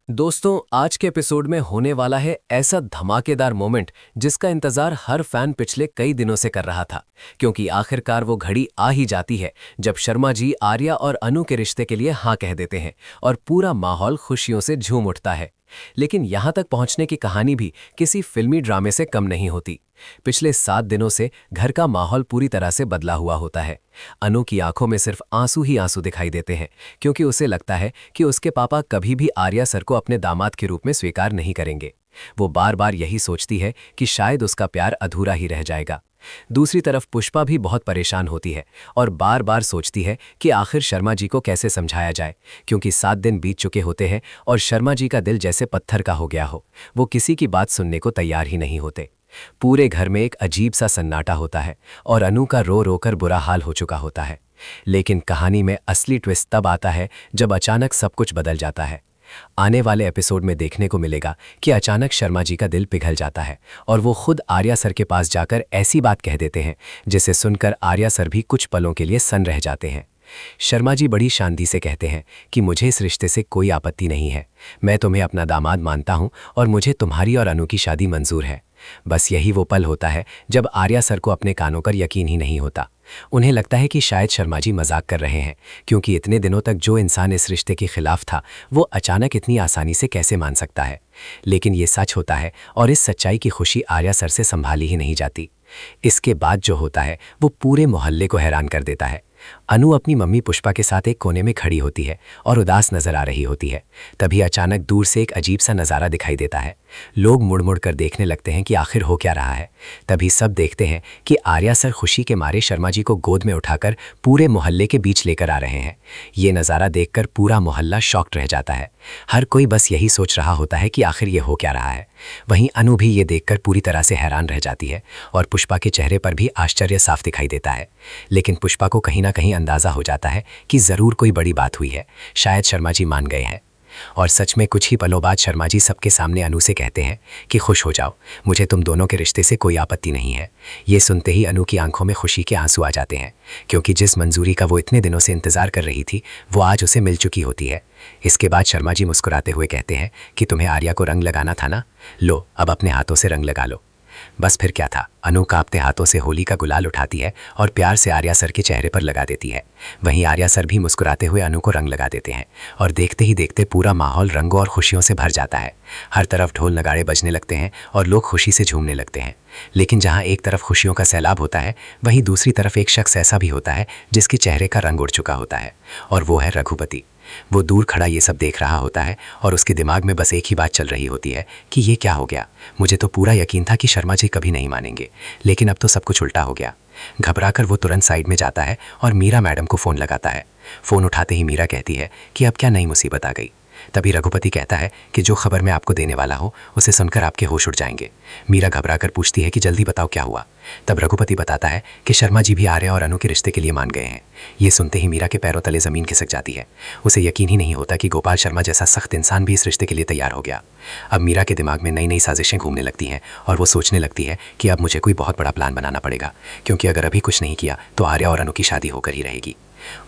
दोस्तों, आज के एपिसोड में होने वाला है ऐसा धमाकेदार मोमेंट जिसका इंतजार हर फैन पिछले कई दिनों से कर रहा था। क्योंकि आखिरकार वो घड़ी आ ही जाती है जब शर्मा जी आर्या और अनु के रिश्ते के लिए हाँ कह देते हैं और पूरा माहौल खुशियों से झूम उठता है। लेकिन यहां तक पहुंचने की कहानी भी किसी फिल्मी ड्रामे से कम नहीं होती। पिछले 7 दिनों से घर का माहौल पूरी तरह से बदला हुआ होता है। अनु की आंखों में सिर्फ आंसू ही आंसू दिखाई देते हैं, क्योंकि उसे लगता है कि उसके पापा कभी भी आर्या सर को अपने दामाद के रूप में स्वीकार नहीं करेंगे। वो बार बार यही सोचती है कि शायद उसका प्यार अधूरा ही रह जाएगा। दूसरी तरफ पुष्पा भी बहुत परेशान होती है और बार बार सोचती है कि आखिर शर्मा जी को कैसे समझाया जाए, क्योंकि 7 दिन बीत चुके होते हैं और शर्मा जी का दिल जैसे पत्थर का हो गया हो। वो किसी की बात सुनने को तैयार ही नहीं होते। पूरे घर में एक अजीब सा सन्नाटा होता है और अनु का रो रो कर बुरा हाल हो चुका होता है। लेकिन कहानी में असली ट्विस्ट तब आता है जब अचानक सब कुछ बदल जाता है। आने वाले एपिसोड में देखने को मिलेगा कि अचानक शर्मा जी का दिल पिघल जाता है और वो खुद आर्या सर के पास जाकर ऐसी बात कह देते हैं जिसे सुनकर आर्या सर भी कुछ पलों के लिए सन्न रह जाते हैं। शर्मा जी बड़ी शांति से कहते हैं कि मुझे इस रिश्ते से कोई आपत्ति नहीं है, मैं तुम्हें अपना दामाद मानता हूं और मुझे तुम्हारी और अनु की शादी मंजूर है। बस यही वो पल होता है जब आर्या सर को अपने कानों पर यकीन ही नहीं होता। उन्हें लगता है कि शायद शर्मा जी मजाक कर रहे हैं, क्योंकि इतने दिनों तक जो इंसान इस रिश्ते के खिलाफ था वो अचानक इतनी आसानी से कैसे मान सकता है। लेकिन ये सच होता है और इस सच्चाई की खुशी आर्या सर से संभाली ही नहीं जाती। इसके बाद जो होता है वो पूरे मोहल्ले को हैरान कर देता है। अनु अपनी मम्मी पुष्पा के साथ एक कोने में खड़ी होती है और उदास नजर आ रही होती है। तभी अचानक दूर से एक अजीब सा नज़ारा दिखाई देता है। लोग मुड़ मुड़ कर देखने लगते हैं कि आखिर हो क्या रहा है। तभी सब देखते हैं कि आर्या सर खुशी के मारे शर्मा जी को गोद में उठाकर पूरे मोहल्ले के बीच लेकर आ रहे हैं। ये नज़ारा देखकर पूरा मोहल्ला शॉक्ड रह जाता है। हर कोई बस यही सोच रहा होता है कि आखिर ये हो क्या रहा है। वहीं अनु भी ये देखकर पूरी तरह से हैरान रह जाती है और पुष्पा के चेहरे पर भी आश्चर्य साफ दिखाई देता है। लेकिन पुष्पा को कहीं ना कहीं अंदाजा हो जाता है कि ज़रूर कोई बड़ी बात हुई है, शायद शर्मा जी मान गए हैं। और सच में कुछ ही पलों बाद शर्मा जी सबके सामने अनु से कहते हैं कि खुश हो जाओ, मुझे तुम दोनों के रिश्ते से कोई आपत्ति नहीं है। ये सुनते ही अनु की आंखों में खुशी के आंसू आ जाते हैं, क्योंकि जिस मंजूरी का वो इतने दिनों से इंतजार कर रही थी वो आज उसे मिल चुकी होती है। इसके बाद शर्मा जी मुस्कुराते हुए कहते हैं कि तुम्हें आर्या को रंग लगाना था ना, लो अब अपने हाथों से रंग लगा लो। बस फिर क्या था, अनु कांपते हाथों से होली का गुलाल उठाती है और प्यार से आर्या सर के चेहरे पर लगा देती है। वहीं आर्या सर भी मुस्कुराते हुए अनु को रंग लगा देते हैं और देखते ही देखते पूरा माहौल रंगों और खुशियों से भर जाता है। हर तरफ ढोल नगाड़े बजने लगते हैं और लोग खुशी से झूमने लगते हैं। लेकिन जहाँ एक तरफ खुशियों का सैलाब होता है, वहीं दूसरी तरफ एक शख्स ऐसा भी होता है जिसके चेहरे का रंग उड़ चुका होता है, और वो है रघुपति। वो दूर खड़ा ये सब देख रहा होता है और उसके दिमाग में बस एक ही बात चल रही होती है कि ये क्या हो गया। मुझे तो पूरा यकीन था कि शर्मा जी कभी नहीं मानेंगे, लेकिन अब तो सब कुछ उल्टा हो गया। घबराकर वो तुरंत साइड में जाता है और मीरा मैडम को फ़ोन लगाता है। फ़ोन उठाते ही मीरा कहती है कि अब क्या नई मुसीबत आ गई। तभी रघुपति कहता है कि जो खबर मैं आपको देने वाला हूँ उसे सुनकर आपके होश उड़ जाएंगे। मीरा घबराकर पूछती है कि जल्दी बताओ क्या हुआ। तब रघुपति बताता है कि शर्मा जी भी आर्या और अनु के रिश्ते के लिए मान गए हैं। ये सुनते ही मीरा के पैरों तले ज़मीन खिसक जाती है। उसे यकीन ही नहीं होता कि गोपाल शर्मा जैसा सख्त इंसान भी इस रिश्ते के लिए तैयार हो गया। अब मीरा के दिमाग में नई नई साजिशें घूमने लगती हैं और वो सोचने लगती है कि अब मुझे कोई बहुत बड़ा प्लान बनाना पड़ेगा, क्योंकि अगर अभी कुछ नहीं किया तो आर्या और अनु की शादी होकर ही रहेगी।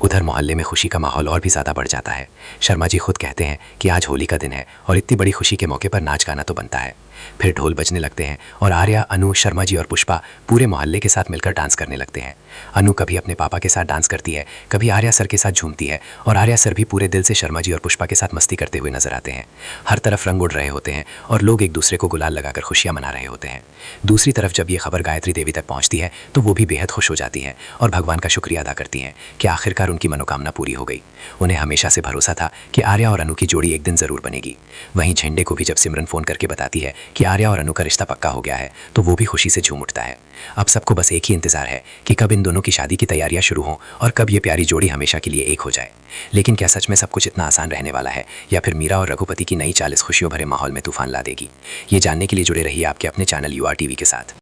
उधर मोहल्ले में खुशी का माहौल और भी ज़्यादा बढ़ जाता है। शर्मा जी खुद कहते हैं कि आज होली का दिन है और इतनी बड़ी खुशी के मौके पर नाच गाना तो बनता है। फिर ढोल बजने लगते हैं और आर्या, अनु, शर्मा जी और पुष्पा पूरे मोहल्ले के साथ मिलकर डांस करने लगते हैं। अनु कभी अपने पापा के साथ डांस करती है, कभी आर्या सर के साथ झूमती है और आर्या सर भी पूरे दिल से शर्मा जी और पुष्पा के साथ मस्ती करते हुए नजर आते हैं। हर तरफ रंग उड़ रहे होते हैं और लोग एक दूसरे को गुलाल लगाकर खुशियां मना रहे होते हैं। दूसरी तरफ जब ये खबर गायत्री देवी तक पहुंचती है तो वो भी बेहद खुश हो जाती हैं और भगवान का शुक्रिया अदा करती हैं कि आखिरकार उनकी मनोकामना पूरी हो गई। उन्हें हमेशा से भरोसा था कि आर्या और अनु की जोड़ी एक दिन जरूर बनेगी। वहीं झंडे को भी जब सिमरन फ़ोन करके बताती है कि आर्या और अनु का रिश्ता पक्का हो गया है तो वो भी खुशी से झूम उठता है। अब सबको बस एक ही इंतजार है कि कब इन दोनों की शादी की तैयारियां शुरू हों और कब ये प्यारी जोड़ी हमेशा के लिए एक हो जाए। लेकिन क्या सच में सब कुछ इतना आसान रहने वाला है, या फिर मीरा और रघुपति की नई चाल इस खुशियों भरे माहौल में तूफान ला देगी? ये जानने के लिए जुड़े रहिए आपके अपने चैनल UR TV के साथ।